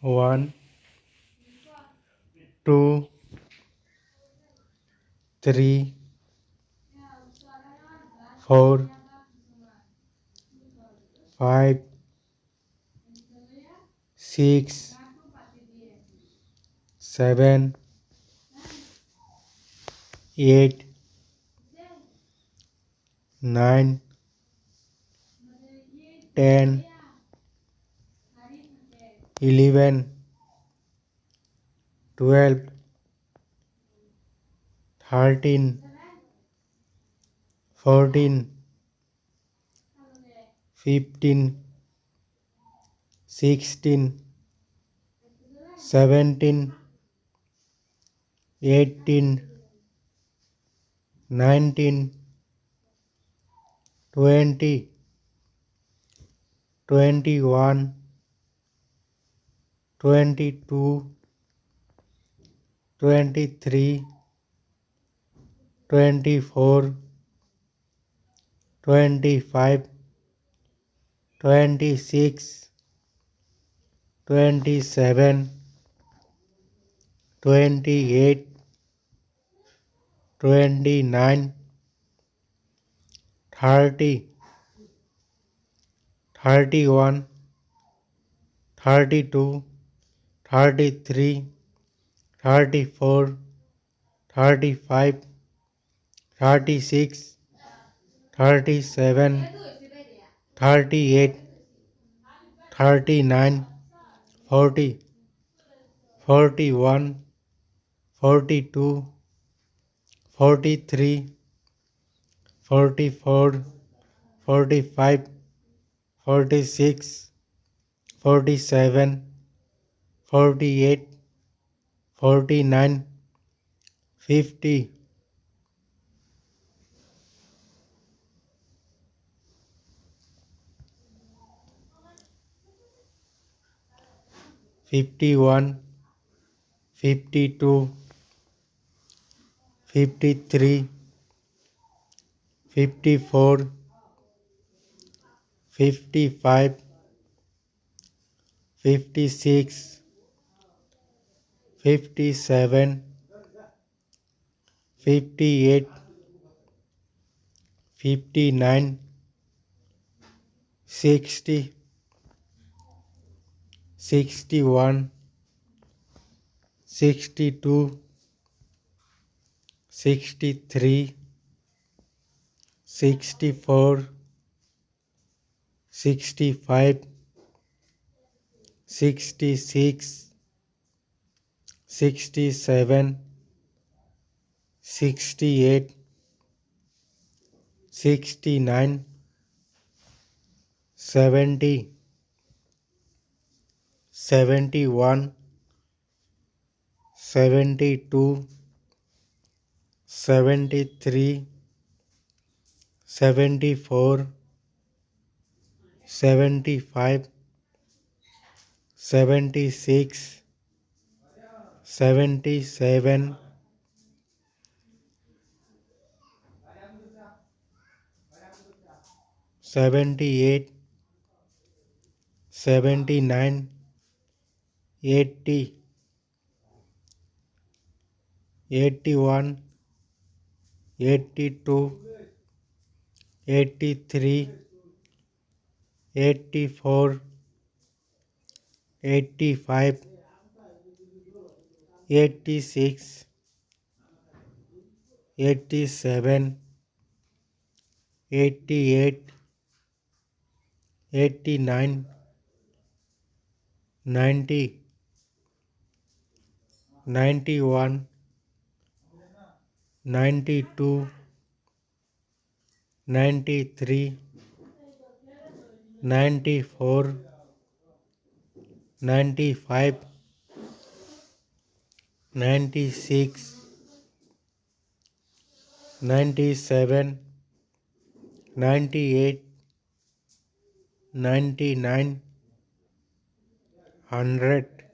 1, 2, 3, 4, 5, 6, 7, 8, 9, 10, 11, 12, 13, 14, 15, 16, 17, 18, 19, 20, 21, 22, 23, 24, 25, 26, 27, 28, 29, 30, 31, 32, 33, 34, 35, 36, 37, 38, 39, 40, 41, 42, 43, 44, 45, 46, 47, 48, 49, 50, 51, 52, 53, 54, 55, 56, 57, 58, 59, 60, 61, 62, 63, 64, 65, 66, 67, 68, 69, 70, 71, 72, 73, 74, 75, 76, 77, 78, 79, 80, 81, 82, 83, 84, 85, 86, 87, 88, 89, 90, 91, 92, 93, 94, 95, 96, 97, 98, 99, 100.